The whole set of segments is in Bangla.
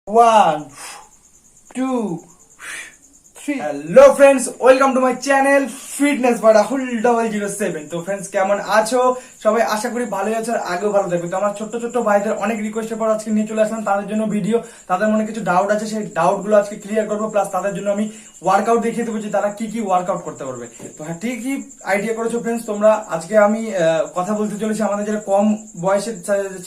One, two, three. Hello friends, welcome to my channel Fitness by Rahul 007. তো फ्रेंड्स কেমন আছো সবাই? আশা করি ভালোই আছো আর আগেও ভালো থাকবে। তো আমার ছোট ছোট ভাইদের অনেক রিকোয়েস্টের পর আজকে নিয়ে চলে আসলাম তাদের জন্য ভিডিও। তাদের মনে কিছু ডাউট আছে, সেই ডাউট গুলো আজকে ক্লিয়ার করবো, প্লাস তাদের জন্য আমি ওয়ার্কআউট দেখিয়ে দেবো যে তারা কি কি ওয়ার্কআউট করতে পারবে। তো হ্যাঁ, ঠিকই আইডিয়া করেছো ফ্রেন্ডস তোমরা। আজকে আমি কথা বলতে চলেছি আমাদের যারা কম বয়সের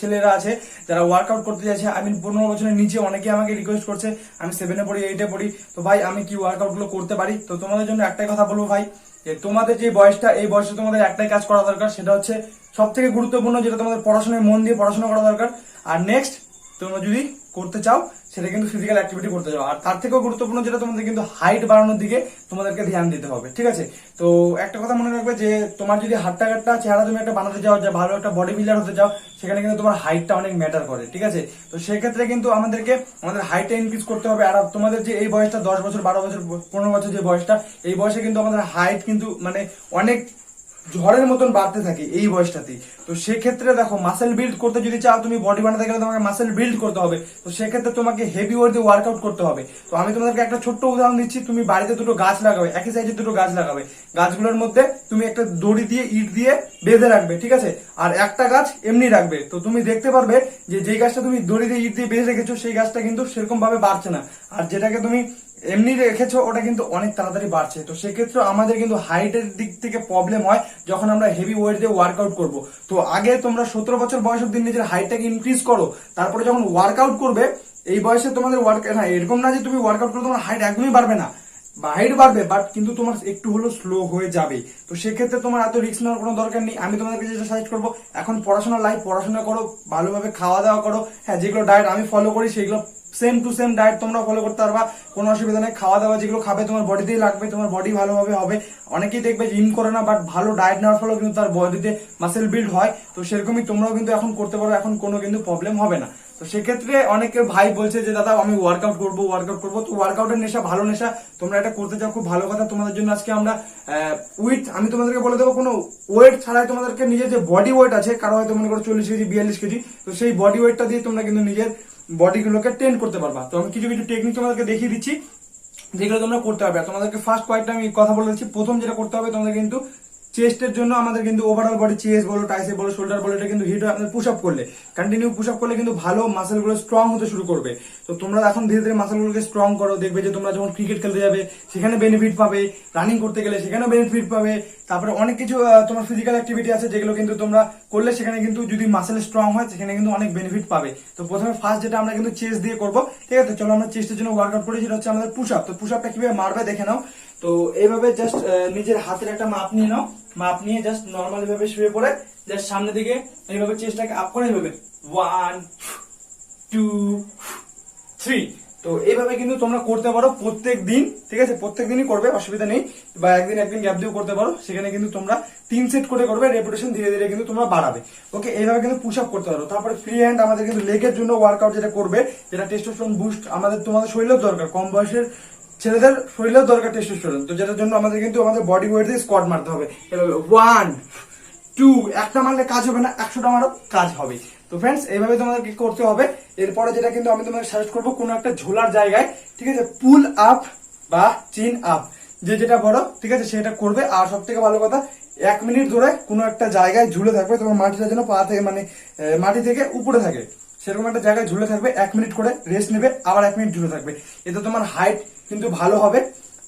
ছেলেরা আছে যারা ওয়ার্কআউট করতে যাচ্ছে, আমি 15 বছরের নিচে অনেকে আমাকে রিকোয়েস্ট করছে আমি 7-এ পড়ি 8-এ পড়ি, তো ভাই আমি কি ওয়ার্কআউট গুলো করতে পারি। তো তোমাদের জন্য একটাই কথা বলবো ভাই, যে তোমাদের যে বয়সটা, এই বয়সে তোমাদের একটাই কাজ করা দরকার, সেটা হচ্ছে সব থেকে গুরুত্বপূর্ণ, যেটা তোমাদের পড়াশোনায় মন দিয়ে পড়াশোনা করা দরকার। আর নেক্সট তোমরা যদি করতে চাও সেটা কিন্তু ফিজিক্যাল অ্যাক্টিভিটি করতে চাও, আর তার থেকেও গুরুত্বপূর্ণ যেটা তোমাদের কিন্তু হাইট বাড়ানোর দিকে তোমাদেরকে ধ্যান দিতে হবে, ঠিক আছে? তো একটা কথা মনে রাখবে যে তোমার যদি হাট্টা কাট্টা চেহারা তুমি একটা বানাতে চাও, যে ভালো একটা বডি বিল্ডার হতে চাও, সেখানে কিন্তু তোমার হাইটটা অনেক ম্যাটার করে, ঠিক আছে? তো সেক্ষেত্রে কিন্তু আমাদেরকে আমাদের হাইটটা ইনক্রিজ করতে হবে। আর তোমাদের যে এই বয়সটা 10 বছর 12 বছর 15 বছর যে বয়সটা, এই বয়সে কিন্তু আমাদের হাইট কিন্তু মানে অনেক ঝড়ের মতন বাড়তে থাকে এই বয়সটাতেই। তো সেক্ষেত্রে দেখো, মাসেল বিল্ড করতে যদি চাও, তুমি বডি বানাতে গেলে তোমাকে মাসেল বিল্ড করতে হবে। তো সেক্ষেত্রে তোমাকে হেভি ওয়েট দিয়ে ওয়ার্কআউট করতে হবে। তো আমি তোমাদেরকে একটা ছোট্ট উদাহরণ দিচ্ছি। তুমি বাড়িতে দুটো গাছ লাগাবে, একই সাইজে দুটো গাছ লাগাবে, গাছগুলোর মধ্যে তুমি একটা দড়ি দিয়ে ইট দিয়ে বেঁধে রাখবে, ঠিক আছে? আর একটা গাছ এমনি রাখবে। তো তুমি দেখতে পারবে যে যেই গাছটা তুমি দড়ি দিয়ে ইট দিয়ে বেঁধে রেখেছো সেই গাছটা কিন্তু সেরকম ভাবে বাড়ছে না, আর যেটাকে তুমি এমনি রেখেছো ওটা কিন্তু অনেক তাড়াতাড়ি বাড়ছে। তো সেক্ষেত্রে আমাদের কিন্তু হাইটের দিক থেকে প্রবলেম হয় যখন আমরা হেভি ওয়েট দিয়ে ওয়ার্কআউট করবো। তো আগে তোমরা 17 বছর বয়স অব্দি নিজের হাইটটাকে ইনক্রিজ করো, তারপরে যখন ওয়ার্কআউট করবে এই বয়সে তোমাদের এরকম না যে তুমি ওয়ার্কআউট করলে তোমার হাইট একদমই বাড়বে না, হাইট বাড়বে, বাট কিন্তু তোমার একটু হলো স্লো হয়ে যাবে। তো সেক্ষেত্রে তোমার এত রিস্ক নেওয়ার কোনো দরকার নেই। আমি তোমাদেরকে যেটা সাজেস্ট করবো, এখন পড়াশোনা লাইফ, পড়াশোনা করো, ভালোভাবে খাওয়া দাওয়া করো। হ্যাঁ, যেগুলো ডায়েট আমি ফলো করি সেগুলো সেম টু সেম ডায়েট তোমরা ফলো করতে পারবা, কোনো অসুবিধা নেই। খাওয়া দাওয়া যেগুলো খাবে তোমার বডিতেই লাগবে, তোমার বডি ভালোভাবে হবে। অনেকেই দেখবে জিম করে না, বাট ভালো ডায়েট নেওয়ার ফলেও কিন্তু তার বডিতে মাসেল বিল্ড হয়। তো সেরকমই তোমরাও কিন্তু এখন করতে পারো, এখন কোনো কিন্তু প্রবলেম হবে না। তো সেক্ষেত্রে অনেকে ভাই বলছে যে দাদা আমি ওয়ার্কআউট করবো। তো ওয়ার্কআউটের নেশা ভালো নেশা, তোমরা এটা করতে চাও, খুব ভালো কথা। তোমাদের জন্য আজকে আমরা আমি তোমাদেরকে বলে দেবো, কোনো ওয়েট ছাড়াই তোমাদেরকে নিজের যে বডি ওয়েট আছে, কারো হয়তো মনে করো 40 কেজি 42 কেজি, তো সেই বডি ওয়েটটা দিয়ে তোমরা কিন্তু নিজের বডি গুলোকে ট্রেন করতে পারবা। তো আমি কিছু কিছু টেকনিক তোমাদেরকে দেখিয়ে দিচ্ছি যেগুলো তোমরা করতে পারবে। তোমাদেরকে ফার্স্ট কয়েকটা আমি কথা বলে দিচ্ছি। প্রথম যেটা করতে হবে তোমাদের কিন্তু চেস্টের জন্য, আমাদের কিন্তু ওভারঅল বডি, চেস্ট বলো, টাইসেপ বলো, শোল্ডার বলো, এটা কিন্তু হিট পুশ আপ করলে, কন্টিনিউ পুশ আপ করলে কিন্তু ভালো মাসেল গুলো স্ট্রং হতে শুরু করবে। তো তোমরা এখন ধীরে ধীরে মাসেল গুলোকে স্ট্রং করো, দেখবে যে তোমরা যখন ক্রিকেট খেলতে যাবে সেখানে বেনিফিট পাবে, রানিং করতে গেলে সেখানে বেনিফিট পাবে। তারপরে অনেক কিছু তোমার ফিজিক্যাল অ্যাক্টিভিটি আছে যেগুলো কিন্তু তোমরা করলে সেখানে কিন্তু যদি মাসেল স্ট্রং হয় সেখানে কিন্তু অনেক বেনিফিট পাবে। তো প্রথমে ফার্স্ট যেটা আমরা কিন্তু চেস্ট দিয়ে করবো, ঠিক আছে? চলো আমরা চেস্টের জন্য ওয়ার্কআউট করি, যেটা হচ্ছে আমাদের পুশ আপ। তো পুশ আপটা কিভাবে মারবে দেখে নাও। তো এইভাবে জাস্ট নিজের হাতের একটা মাপ নিয়ে নাও, মাপ নিয়ে জাস্ট নর্মাল ভাবে শুয়ে পড়ে জাস্ট সামনের দিকে এইভাবে চেস্টটাকে আপ করে এইভাবে 1 2 3। তো এইভাবে কিন্তু তোমরা করতে পারো প্রত্যেক দিন, ঠিক আছে? প্রত্যেক দিনই করবে, অসুবিধা নেই। বা একদিন গ্যাপ দিয়েও করতে পারো। সেখানে কিন্তু তোমরা 3 সেট করে করবে, রেপুটেশন ধীরে ধীরে কিন্তু তোমরা বাড়াবে। ওকে, এইভাবে কিন্তু পুশ আপ করতে পারো। তারপরে ফ্রি হ্যান্ড, আমাদের কিন্তু লেগের জন্য ওয়ার্কআউট যেটা করবে, যেটা টেস্টোস্টেরন বুস্ট আমাদের তোমাদের শরীরেও দরকার, কম বয়সের ছেলেদের শরীরেও দরকার টেস্টোস্টেরন। তো যেটার জন্য আমাদের কিন্তু আমাদের বডি ওয়েট দিয়ে স্কোয়াট মারতে হবে। এভাবে 1 2, একটা মারলে কাজ হবে না, 100টা মারো কাজ হবে। তো ফ্রেন্ডস এইভাবে তোমাদেরকে করতে হবে। এরপরে যেটা কিন্তু আমি তোমাদের সাজেস্ট করবো, কোনো একটা ঝোলার জায়গায়, ঠিক আছে, পুল আপ বা চিন আপ, যেটা বড়, ঠিক আছে, সেটা করবে। আর সব থেকে ভালো কথা, 1 মিনিট ধরে কোনো একটা জায়গায় ঝুলে থাকবে। তোমার মাটিটা যেন পা থেকে মানে মাটি থেকে উপরে থাকে, সেরকম একটা জায়গায় ঝুলে থাকবে। 1 মিনিট করে রেস্ট নেবে, আবার 1 মিনিট ঝুলে থাকবে। এতে তোমার হাইট কিন্তু ভালো হবে,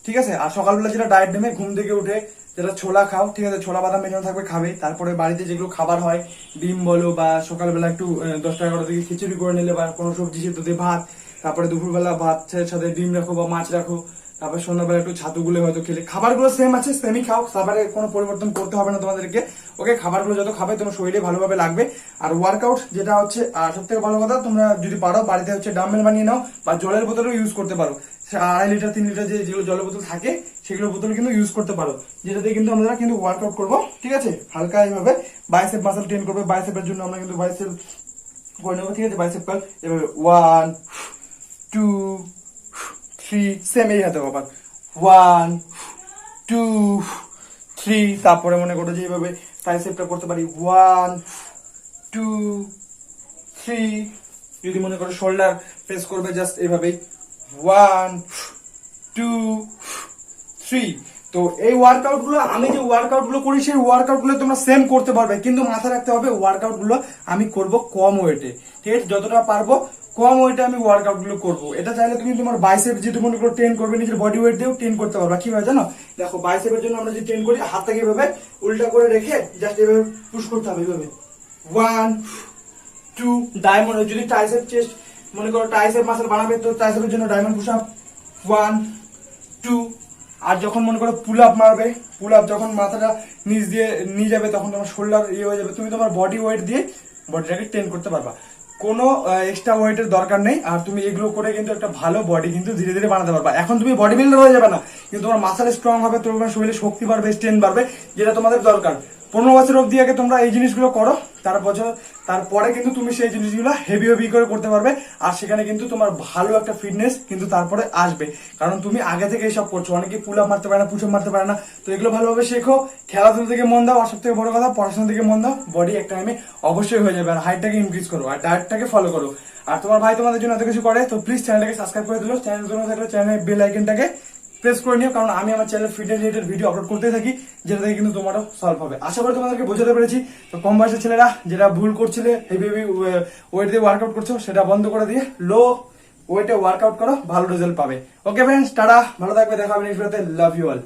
ঠিক আছে? আর সকালবেলা যেটা ডায়েট নেবে, ঘুম থেকে উঠে যেটা ছোলা খাও, ঠিক আছে, ছোলা বাদাম মেশানো থাকবে, খাবে। তারপরে বাড়িতে যেগুলো খাবার হয়, ডিম বলো, বা সকালবেলা একটু 10টা 11টা থেকে খিচুড়ি করে নিলে, বা কোনো সবজি সেদ্ধ দিয়ে ভাত, তারপরে দুপুরবেলা ভাতের সাথে ডিম রাখো বা মাছ রাখো, তারপর সন্ধ্যাবেলা একটু ছাতুগুলো হয়তো খেলে। খাবারগুলো সেম আছে, সেমই খাও, খাবারে কোনো পরিবর্তন করতে হবে না তোমাদেরকে। ওকে, খাবারগুলো যত খাবে তোমার শরীরে ভালোভাবে লাগবে। আর ওয়ার্কআউট যেটা হচ্ছে, আর সব থেকে ভালো কথা, তোমরা যদি পারো বাড়িতে হচ্ছে ডাম্বেল বানিয়ে নাও, বা জলের বোতলও ইউজ করতে পারো। 2.5 লিটার 3 লিটার যেগুলো জলের বোতল থাকে সেগুলো বোতল কিন্তু ইউজ করতে পারো, যেটাতে কিন্তু আমরা কিন্তু ওয়ার্কআউট করবো, ঠিক আছে? হালকা এইভাবে বাইসেপ মাসল ট্রেন করবে। বাইসেপের জন্য আমরা কিন্তু বাইসেপ করে নেবো, ঠিক আছে? বাইসেপ কার্ল এভাবে 1 2 3, সেম এই হাতে আবার 1 2 3। তারপরে মনে করো যে এইভাবে ট্রাইসেপটা করতে পারি 1 2 3। যদি মনে করো শোল্ডার প্রেস করবে জাস্ট এইভাবেই 1 2 3। তো এই ওয়ার্কআউট গুলো আমি যে ওয়ার্কআউট গুলো করি সেই ওয়ার্কআউট গুলো তোমরা সেম করতে পারবে, কিন্তু মাথায় রাখতে হবে ওয়ার্কআউট গুলো আমি করব কম ওয়েটে, ঠিক আছে? যতটা পারবো কম ওয়েটে আমি ওয়ার্কআউট গুলো করবো। এটা চাইলে তুমি তোমার বাইসেপ যে তুমি ট্রেন করবে নিজের বডি ওয়েট দিয়েও ট্রেন করতে পারবা। কিভাবে জানো? দেখো বাইসেপের জন্য আমরা যে ট্রেন করি হাতটাকে এভাবে উল্টা করে রেখে জাস্ট এভাবে পুশ করতে হবে, এভাবে 1 2। ডায়মন্ড যদি ট্রাইসেপ চেস্ট মনে করো ট্রাইসেপ মাসল বানাবে তো ট্রাইসেপের জন্য ডায়মন্ড পুশ আপ 1 2। আর যখন মনে করো পুল আপ মারবে, পুল আপ যখন মাথাটা নিচ দিয়ে নিয়ে যাবে তখন তোমার শোল্ডার ইয়ে হয়ে যাবে, তুমি তোমার বডি ওয়েট দিয়ে বডিটাকে ট্রেন করতে পারবা। কোনো এক্সট্রা ওয়েটের দরকার নেই। আর তুমি এগুলো করে কিন্তু একটা ভালো বডি কিন্তু ধীরে ধীরে বানাতে পারবা। এখন তুমি বডি বিল্ডার হয়ে যাবে না, কিন্তু তোমার মাসেল স্ট্রং হবে, তোমার শরীরে শক্তি বাড়বে, স্ট্রেন্থ বাড়বে, যেটা তোমাদের দরকার। 15 বছর অব্দি আগে তোমরা এই জিনিসগুলো করো, তারপরে কিন্তু তুমি সেই জিনিসগুলো হেভি হেভি করে করতে পারবে। আর সেখানে কিন্তু তোমার ভালো একটা ফিটনেস কিন্তু তারপরে আসবে, কারণ তুমি আগে থেকে এইসব করছো। অনেকে পুল আপ মারতে পারে না, পুশ আপ মারতে পারে না, তো এগুলো ভালোভাবে শেখো। খেলাধুলা থেকে মন দাও, আর সব থেকে বড় কথা পড়াশোনা থেকে মন দাও। বডি একটা টাইমে অবশ্যই হয়ে যাবে। আর হাইটটাকে ইনক্রিজ করো, আর ডায়েটটাকে ফলো করো। আর তোমার ভাই তোমাদের জন্য এত কিছু করে, তো প্লিজ চ্যানেলটাকে সাবস্ক্রাইব করে দিলো। চ্যানেলের বেল আইকনটাকে প্রেস করে নিও, কারণ আমি আমার চ্যানেলে ফিটনেস রিলেটেড ভিডিও আপলোড করতে থাকি, যেটা থেকে কিন্তু তোমারও সলভ হবে। আশা করি তোমাদেরকে বোঝাতে পেরেছি। তো কম বয়সের ছেলেরা যেটা ভুল করছিলে, হেভি হেভি ওয়েট দিয়ে ওয়ার্কআউট করছো, সেটা বন্ধ করে দিয়ে লো ওয়েটে ওয়ার্কআউট করো, ভালো রেজাল্ট পাবে। ওকে ফ্রেন্ডস, টাটা, ভালো থাকবে, দেখা হবে নেক্সট ভিডিওতে। Love you all.